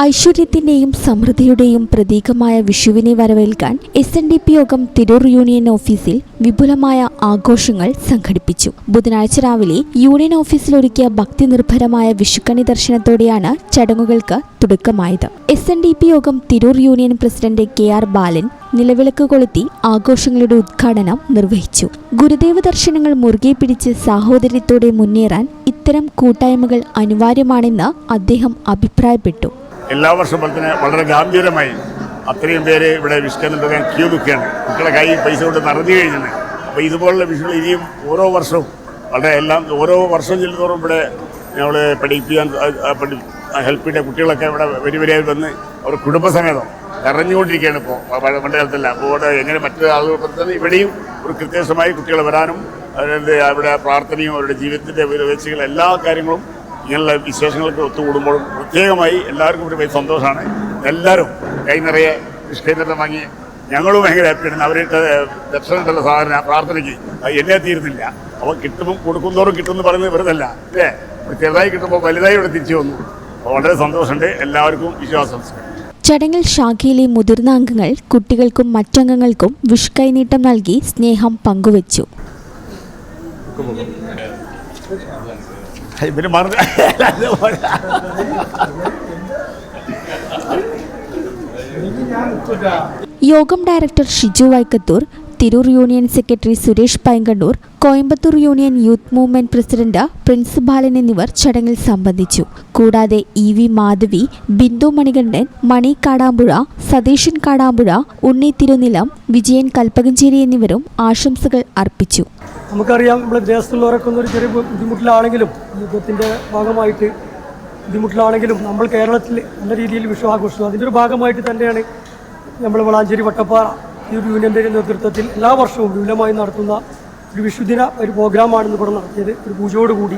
ഐശ്വര്യത്തിന്റെയും സമൃദ്ധിയുടെയും പ്രതീകമായ വിഷുവിനെ വരവേൽക്കാൻ SNDP യോഗം തിരൂർ യൂണിയൻ ഓഫീസിൽ വിപുലമായ ആഘോഷങ്ങൾ സംഘടിപ്പിച്ചു. ബുധനാഴ്ച രാവിലെ യൂണിയൻ ഓഫീസിൽ ഒരുക്കിയ ഭക്തിനിർഭരമായ വിഷുക്കണി ദർശനത്തോടെയാണ് ചടങ്ങുകൾക്ക് തുടക്കമായത്. SNDP യോഗം തിരൂർ യൂണിയൻ പ്രസിഡന്റ് KR ബാലൻ നിലവിളക്ക് കൊളുത്തി ആഘോഷങ്ങളുടെ ഉദ്ഘാടനം നിർവഹിച്ചു. ഗുരുദേവ ദർശനങ്ങൾ മുറുകെ പിടിച്ച് സാഹോദര്യത്തോടെ മുന്നേറാൻ ഇത്തരം കൂട്ടായ്മകൾ അനിവാര്യമാണെന്ന് അദ്ദേഹം അഭിപ്രായപ്പെട്ടു. എല്ലാ വർഷവും വളരെ ഗാംഭീര്യമായി അത്രയും പേര് ഇവിടെ വിഷുക്കണിട്ട് ക്യൂ നിൽക്കുകയാണ്. കുട്ടികളെ കൈ പൈസ കൊണ്ട് നിറഞ്ഞു കഴിഞ്ഞിട്ടുണ്ട്. അപ്പോൾ ഇതുപോലുള്ള വിഷുകൾ ഇനിയും ഓരോ വർഷവും ഓരോ വർഷം ചെല്ലുന്നതോറും ഇവിടെ നമ്മൾ പഠിപ്പിക്കാൻ ഹെൽപ്പ് ചെയ്ത കുട്ടികളൊക്കെ ഇവിടെ വരിവരിയായി വന്ന് അവർ കുടുംബസമേതം നിറഞ്ഞുകൊണ്ടിരിക്കുകയാണ്. ഇപ്പോൾ പണ്ട് കാലത്തല്ല. അപ്പോൾ ഇവിടെ എങ്ങനെ മറ്റു ആളുകൾ തന്നെ ഇവിടെയും ഒരു കൃത്യമായി കുട്ടികൾ വരാനും അവിടെ പ്രാർത്ഥനയും അവരുടെ ജീവിതത്തിൻ്റെ വീഴ്ചകൾ എല്ലാ കാര്യങ്ങളും ഇങ്ങനെയുള്ള വിശേഷങ്ങൾക്ക് ഒത്തുകൂടുമ്പോഴും പ്രത്യേകമായി എല്ലാവർക്കും ഒരു വലിയ സന്തോഷമാണ്. എല്ലാവരും കൈ നിറയെ വിഷ്കൈനിട്ട് വാങ്ങി ഞങ്ങളും ഭയങ്കര ഹാപ്പിയാണ്. അവരിട്ട് ദർശനത്തിലുള്ള സാധന പ്രാർത്ഥനയ്ക്ക് എന്നെ തീരുന്നില്ല. അപ്പോൾ കിട്ടുമ്പോൾ കൊടുക്കുന്തോറും കിട്ടുമെന്ന് പറയുന്നത് വെറുതല്ല അല്ലേ. ചെറുതായി കിട്ടുമ്പോൾ വലുതായി ഇവിടെ തിരിച്ചു വന്നു. വളരെ സന്തോഷമുണ്ട്. എല്ലാവർക്കും വിശ്വാസം. ചടങ്ങിൽ ശാഖയിലെ മുതിർന്ന അംഗങ്ങൾ കുട്ടികൾക്കും മറ്റംഗങ്ങൾക്കും വിഷുക്കൈനീട്ടം നൽകി സ്നേഹം പങ്കുവച്ചു. യോഗം director Shiju Vaikkathur, Tirur union secretary Suresh Painkannur, Coimbatore union youth movement president Prince Balan എന്നിവർ ചടങ്ങിൽ സംബന്ധിച്ചു. കൂടാതെ EV മാധവി, ബിന്ദു മണികണ്ഠൻ, മണി കാടാമ്പുഴ, സതീശൻ കാടാമ്പുഴ, ഉണ്ണി തിരുനിലം, വിജയൻ കൽപ്പകഞ്ചേരി എന്നിവരും ആശംസകൾ അർപ്പിച്ചു. നമുക്കറിയാം, നമ്മുടെ വിദേശത്തുള്ളവരൊക്കെ ഒന്നൊരു ചെറിയ ബുദ്ധിമുട്ടിലാണെങ്കിലും യുദ്ധത്തിൻ്റെ ഭാഗമായിട്ട് ബുദ്ധിമുട്ടിലാണെങ്കിലും നമ്മൾ കേരളത്തിൽ നല്ല രീതിയിൽ വിഷു ആഘോഷിച്ചു. അതിൻ്റെ ഒരു ഭാഗമായിട്ട് തന്നെയാണ് നമ്മൾ വളാഞ്ചേരി വട്ടപ്പാറ യൂണിയൻ്റെ നേതൃത്വത്തിൽ എല്ലാ വർഷവും വിപുലമായി നടത്തുന്ന ഒരു വിഷുദിന ഒരു പ്രോഗ്രാമാണ് ഇവിടെ നടത്തിയത്. ഒരു പൂജയോടുകൂടി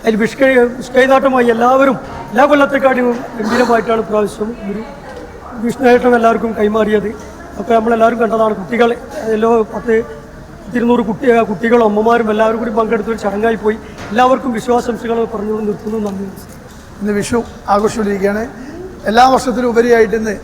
അതിൽ വിഷ്കൈനാട്ടമായി എല്ലാവരും എല്ലാ കൊല്ലത്തെക്കാട്ടും ഗംഭീരമായിട്ടാണ് പ്രാവശ്യം ഒരു വിഷ്ണുനാട്ടം എല്ലാവർക്കും കൈമാറിയത്. അപ്പോൾ നമ്മളെല്ലാവരും കണ്ടതാണ്. കുട്ടികൾ എല്ലോ 200 കുട്ടികളും അമ്മമാരും എല്ലാവരും കൂടി പങ്കെടുത്തൊരു ചടങ്ങായി പോയി. എല്ലാവർക്കും വിശ്വാസംശകൾ പറഞ്ഞുകൊണ്ട് നിർത്തുന്നു. നന്ദി. ഇന്ന് വിഷു ആഘോഷിച്ചിരിക്കുകയാണ്. എല്ലാ വർഷത്തിലും ഉപരിയായിട്ട് ഇന്ന്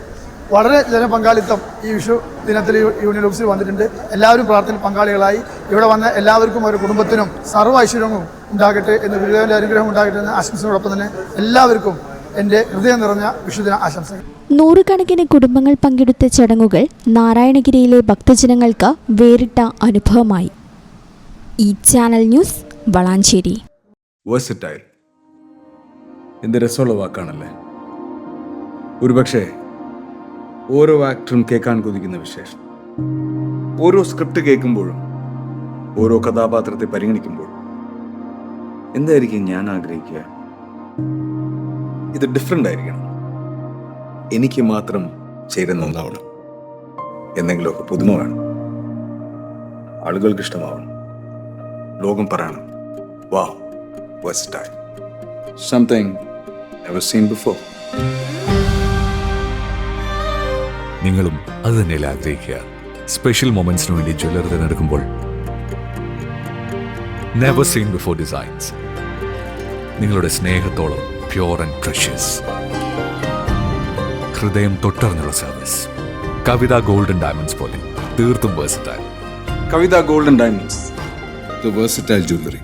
വളരെ ജനപങ്കാളിത്തം ഈ വിഷു ദിനത്തിൽ യൂണിയൻ ഓഫീസിൽ വന്നിട്ടുണ്ട്. എല്ലാവരും പ്രാർത്ഥനയിൽ പങ്കാളികളായി. ഇവിടെ വന്ന എല്ലാവർക്കും അവരുടെ കുടുംബത്തിനും സർവ്വ ഐശ്വര്യവും ഉണ്ടാകട്ടെ എന്ന് ഗുരുദേവൻ്റെ അനുഗ്രഹം ഉണ്ടാകട്ടെ എന്ന ആശംസയോടൊപ്പം തന്നെ എല്ലാവർക്കും എൻ്റെ ഹൃദയം നിറഞ്ഞ വിഷുദിന ആശംസകൾ. നൂറുകണക്കിന് കുടുംബങ്ങൾ പങ്കെടുത്ത ചടങ്ങുകൾ നാരായണഗിരിയിലെ ഭക്തജനങ്ങൾക്ക് വേറിട്ട അനുഭവമായി. ഈ ചാനൽ ന്യൂസ്, വളാഞ്ചേരി. വേഴ്സറ്റൈൽ എന്ത് രസമുള്ള വാക്കാണല്ലേ. ഒരുപക്ഷെ ഓരോ ആക്ടറും കേൾക്കാൻ കൊതിക്കുന്ന വിശേഷം. ഓരോ സ്ക്രിപ്റ്റ് കേൾക്കുമ്പോഴും ഓരോ കഥാപാത്രത്തെ പരിഗണിക്കുമ്പോഴും എന്തായിരിക്കും ഞാൻ ആഗ്രഹിക്കുക? ഇത് ഡിഫറെൻ്റ് ആയിരിക്കണം. എനിക്ക് മാത്രം ചേരുന്ന ഒന്നാവണം. എന്തെങ്കിലുമൊക്കെ പുതുമ വേണം. ആളുകൾക്ക് ഇഷ്ടമാവണം. ലോകം പറയണം, വാവ്, versatile. Something never seen before. നിങ്ങളും അത് തന്നെയല്ലേ ആഗ്രഹിക്കുക? സ്പെഷ്യൽ മൊമെന്റ്സിന് വേണ്ടി ജ്വല്ലറി തിരഞ്ഞെടുക്കുമ്പോൾ നെവർ സീൻ ബിഫോർ ഡിസൈൻസ്. നിങ്ങളുടെ സ്നേഹത്തോളം പ്യൂർ ആൻഡ് പ്രഷ്യസ്, ഹൃദയം തൊട്ടറിഞ്ഞുള്ള സർവീസ്. കവിത ഗോൾഡൻ ഡയമണ്ട്സ് പോലെ തീർത്തും versatile. Kavitha golden diamonds, the versatile jewellery.